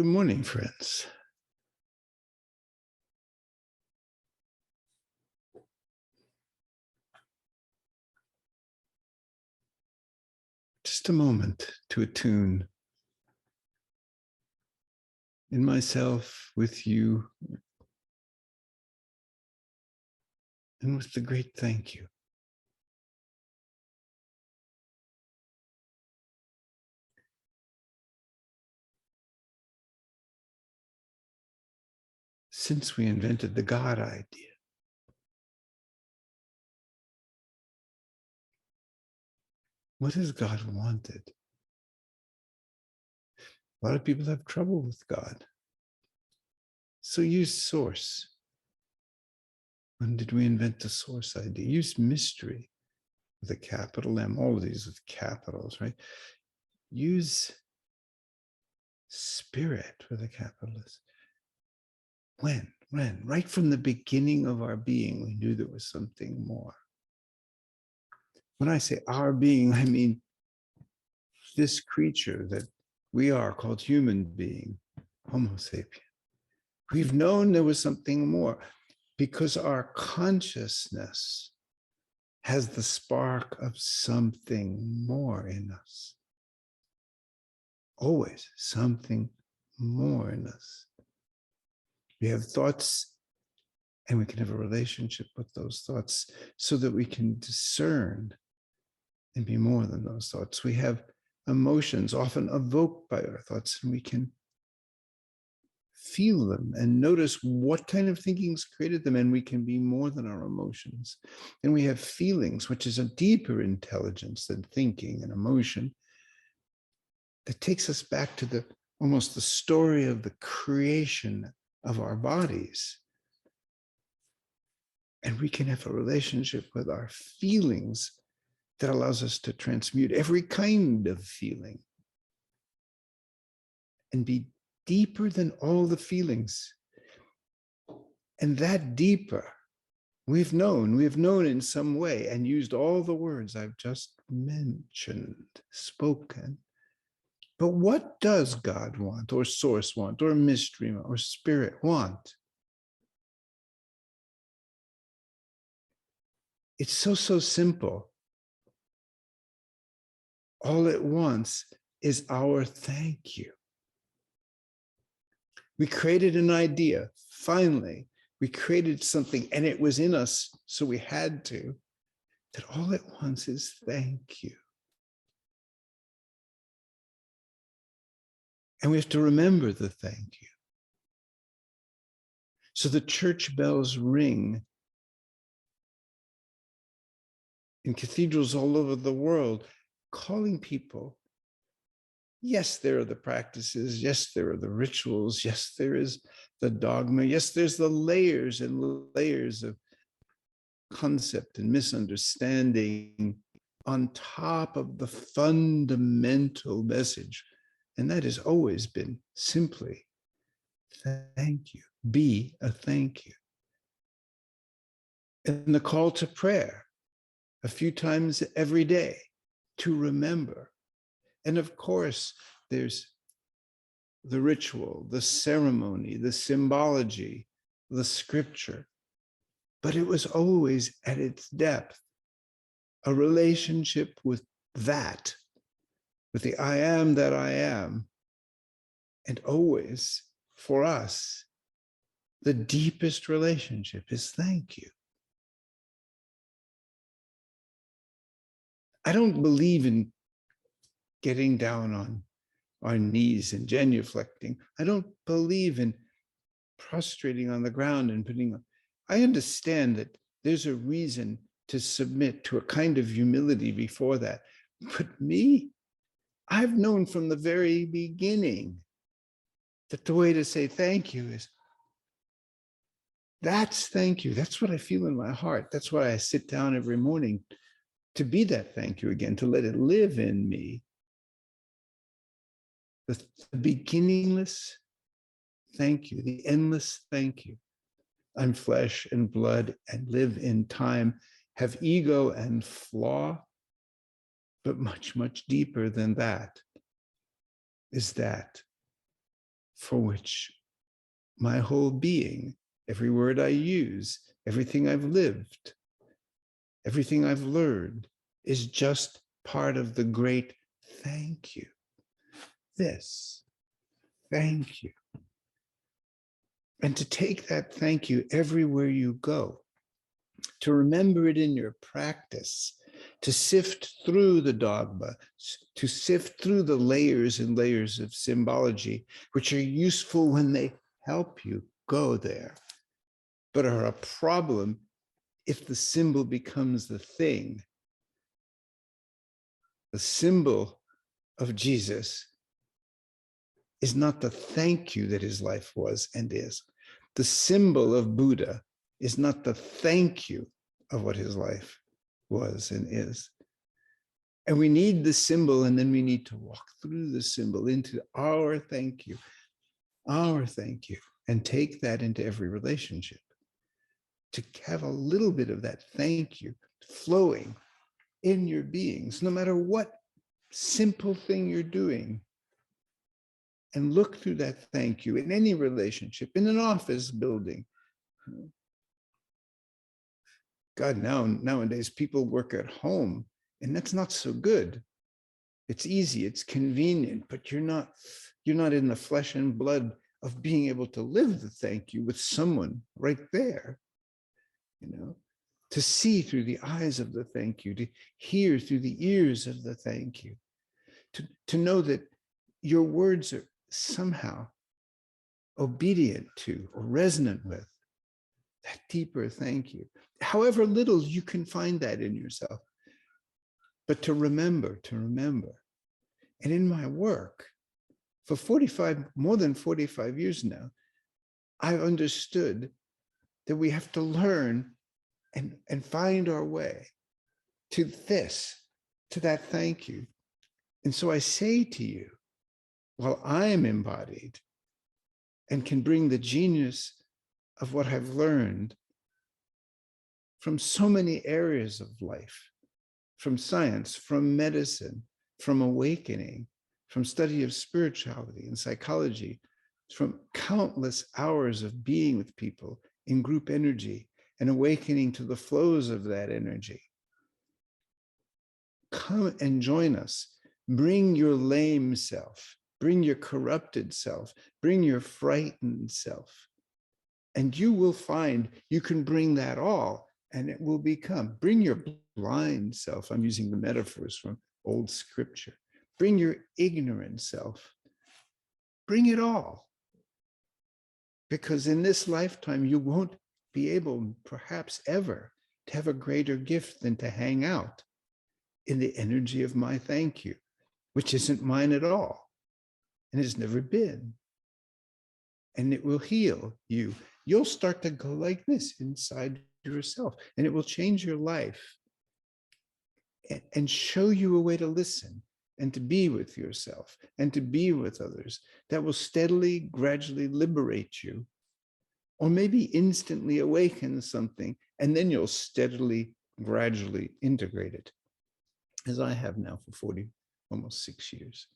Good morning, friends. Just a moment to attune in myself, with you, and with the great thank you. Since we invented the God idea, what has God wanted? A lot of people have trouble with God. So use source. When did we invent the source idea? Use mystery with a capital M, all of these with capitals, right? Use spirit with a capital S. When? Right from the beginning of our being, we knew there was something more. When I say our being, I mean this creature that we are called human being, homo sapiens. We've known there was something more because our consciousness has the spark of something more in us. Always something more in us. We have thoughts and we can have a relationship with those thoughts so that we can discern and be more than those thoughts. We have emotions often evoked by our thoughts, and we can feel them and notice what kind of thinkings created them, and we can be more than our emotions. And we have feelings, which is a deeper intelligence than thinking and emotion, that takes us back to almost the story of the creation of our bodies. And we can have a relationship with our feelings that allows us to transmute every kind of feeling and be deeper than all the feelings. And that deeper, we've known in some way and used all the words I've just mentioned, spoken. But what does God want, or source want, or mystery or spirit want? It's so simple. All it wants is our thank you. We created an idea. Finally, we created something and it was in us, so we had to. That all it wants is thank you. And we have to remember the thank you. So the church bells ring in cathedrals all over the world, calling people. Yes, there are the practices. Yes, there are the rituals. Yes, there is the dogma. Yes, there's the layers and layers of concept and misunderstanding on top of the fundamental message. And that has always been simply thank you. Be a thank you. And the call to prayer a few times every day to remember. And of course, there's the ritual, the ceremony, the symbology, the scripture. But it was always at its depth, a relationship with that, with the I am that I am. And always, for us, the deepest relationship is thank you. I don't believe in getting down on our knees and genuflecting. I don't believe in prostrating on the ground and putting on. I understand that there's a reason to submit to a kind of humility before that. But me, I've known from the very beginning that the way to say thank you is, that's thank you. That's what I feel in my heart. That's why I sit down every morning to be that thank you again, to let it live in me. The beginningless thank you, the endless thank you. I'm flesh and blood and live in time, have ego and flaw, but much, much deeper than that is that for which my whole being, every word I use, everything I've lived, everything I've learned is just part of the great thank you. This, thank you. And to take that thank you everywhere you go, to remember it in your practice, to sift through the dogma, to sift through the layers and layers of symbology, which are useful when they help you go there, but are a problem if the symbol becomes the thing. The symbol of Jesus is not the thank you that his life was and is. The symbol of Buddha is not the thank you of what his life was and is. And we need the symbol, and then we need to walk through the symbol into our thank you, and take that into every relationship. To have a little bit of that thank you flowing in your beings, no matter what simple thing you're doing. And look through that thank you in any relationship, in an office building. God, nowadays people work at home, and that's not so good. It's easy, it's convenient, but you're not in the flesh and blood of being able to live the thank you with someone right there. To see through the eyes of the thank you, to hear through the ears of the thank you, to know that your words are somehow obedient to or resonant with that deeper thank you. However little you can find that in yourself, but to remember. And in my work, for more than 45 years now, I've understood that we have to learn and find our way to that thank you. And so I say to you, while I am embodied and can bring the genius of what I've learned from so many areas of life, from science, from medicine, from awakening, from study of spirituality and psychology, from countless hours of being with people in group energy and awakening to the flows of that energy. Come and join us. Bring your lame self, bring your corrupted self, bring your frightened self. And you will find you can bring that all, and it will become. Bring your blind self. I'm using the metaphors from old scripture. Bring your ignorant self. Bring it all. Because in this lifetime, you won't be able, perhaps ever, to have a greater gift than to hang out in the energy of my thank you, which isn't mine at all, and has never been. And it will heal you. You'll start to go like this inside yourself, and it will change your life and show you a way to listen and to be with yourself and to be with others that will steadily, gradually liberate you, or maybe instantly awaken something, and then you'll steadily, gradually integrate it, as I have now for almost 6 years.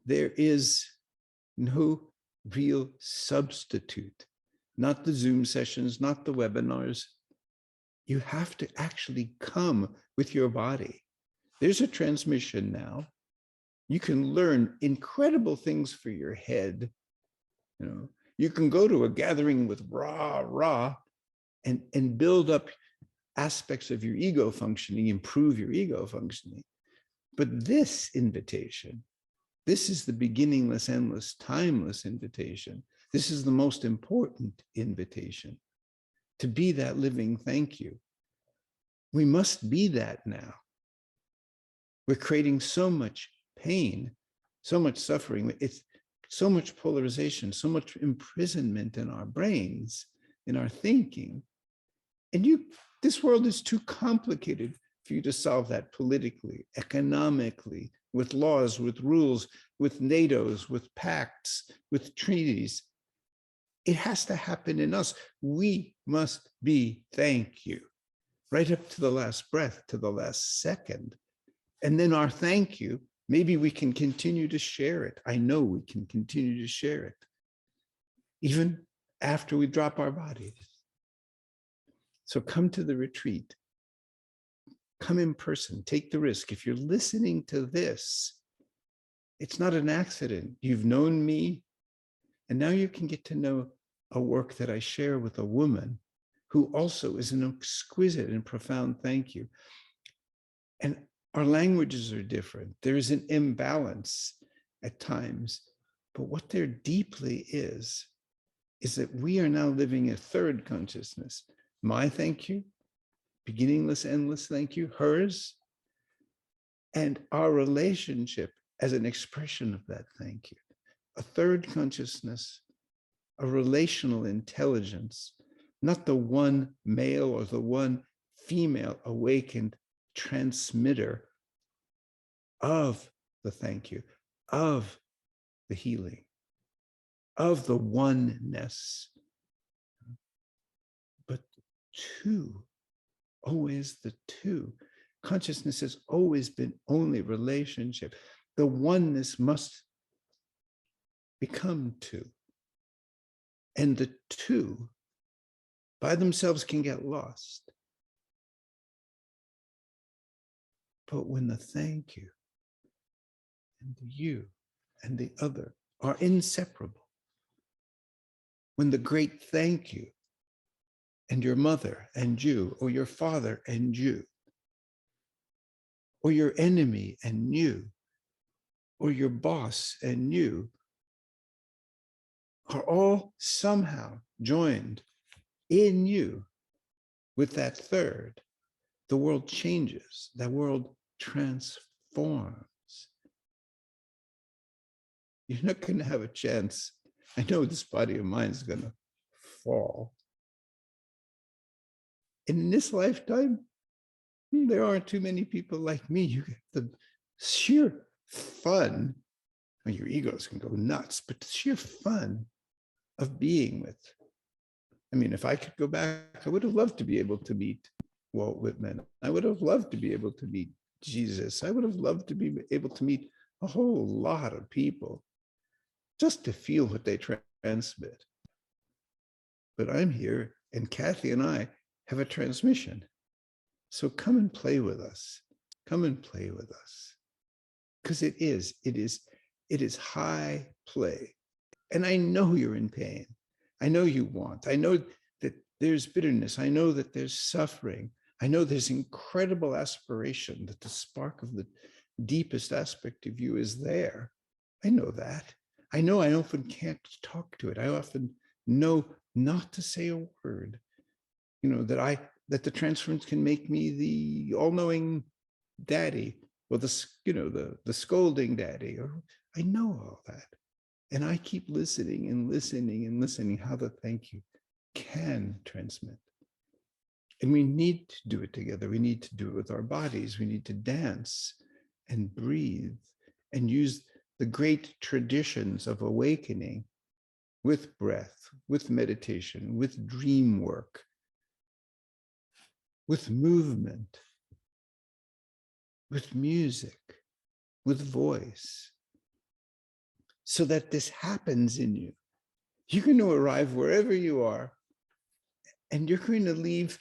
There is no real substitute, not the Zoom sessions, not the webinars. You have to actually come with your body. There's a transmission now. You can learn incredible things for your head. You can go to a gathering with rah and build up aspects of your ego functioning, improve your ego functioning. But this invitation, this is the beginningless, endless, timeless invitation. This is the most important invitation, to be that living thank you. We must be that now. We're creating so much pain, so much suffering. It's so much polarization, so much imprisonment in our brains, in our thinking. And this world is too complicated for you to solve that politically, economically, with laws, with rules, with NATOs, with pacts, with treaties. It has to happen in us. We must be thank you, right up to the last breath, to the last second. And then our thank you, maybe we can continue to share it. I know we can continue to share it. even after we drop our bodies. So come to the retreat. Come in person, take the risk. If you're listening to this, it's not an accident. You've known me, and now you can get to know a work that I share with a woman who also is an exquisite and profound thank you. And our languages are different. There is an imbalance at times, but what there deeply is that we are now living a third consciousness. My thank you, beginningless, endless thank you, hers, and our relationship as an expression of that thank you. A third consciousness, a relational intelligence, not the one male or the one female awakened transmitter of the thank you, of the healing, of the oneness, but two, always the two. Consciousness has always been only relationship. The oneness must become two. And the two by themselves can get lost. But when the thank you and the you and the other are inseparable, when the great thank you and your mother and you, or your father and you, or your enemy and you, or your boss and you, are all somehow joined in you with that third, the world changes, the world transforms. You're not going to have a chance. I know this body of mine is going to fall. In this lifetime, there aren't too many people like me. You get the sheer fun. Well, your egos can go nuts, but the sheer fun of being with. I mean, if I could go back, I would have loved to be able to meet Walt Whitman. I would have loved to be able to meet Jesus. I would have loved to be able to meet a whole lot of people just to feel what they transmit. But I'm here, and Kathy and I have a transmission. So come and play with us. Come and play with us. Because it is high play. And I know you're in pain. I know you want. I know that there's bitterness. I know that there's suffering. I know there's incredible aspiration, that the spark of the deepest aspect of you is there. I know that. I know I often can't talk to it. I often know not to say a word. You know, that the transference can make me the all-knowing daddy, or the scolding daddy, or I know all that. And I keep listening and listening and listening how the thank you can transmit. And we need to do it together. We need to do it with our bodies. We need to dance and breathe and use the great traditions of awakening with breath, with meditation, with dream work, with movement, with music, with voice, so that this happens in you. You're going to arrive wherever you are, and you're going to leave,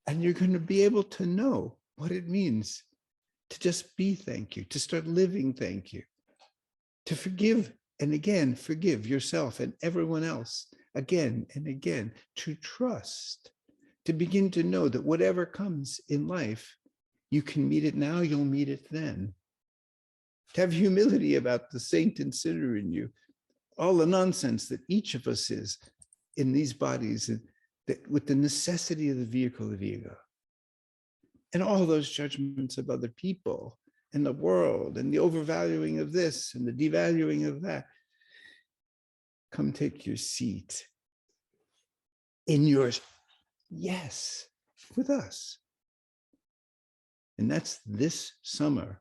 and you're going to be able to know what it means to just be thank you, to start living thank you, to forgive and again forgive yourself and everyone else again and again, to trust, to begin to know that whatever comes in life, you can meet it now, you'll meet it then. To have humility about the saint and sinner in you, all the nonsense that each of us is in these bodies, with the necessity of the vehicle of ego, and all those judgments of other people and the world and the overvaluing of this and the devaluing of that. Come take your seat in yours, yes, with us. And that's this summer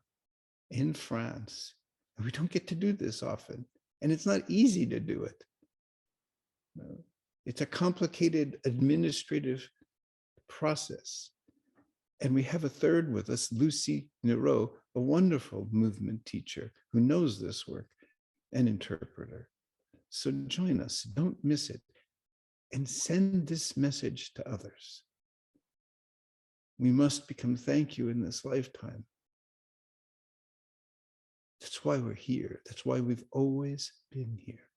in France. And we don't get to do this often. And it's not easy to do it. It's a complicated administrative process. And we have a third with us, Lucy Nero, a wonderful movement teacher who knows this work, an interpreter. So join us, don't miss it, and send this message to others. We must become thank you in this lifetime. That's why we're here. That's why we've always been here.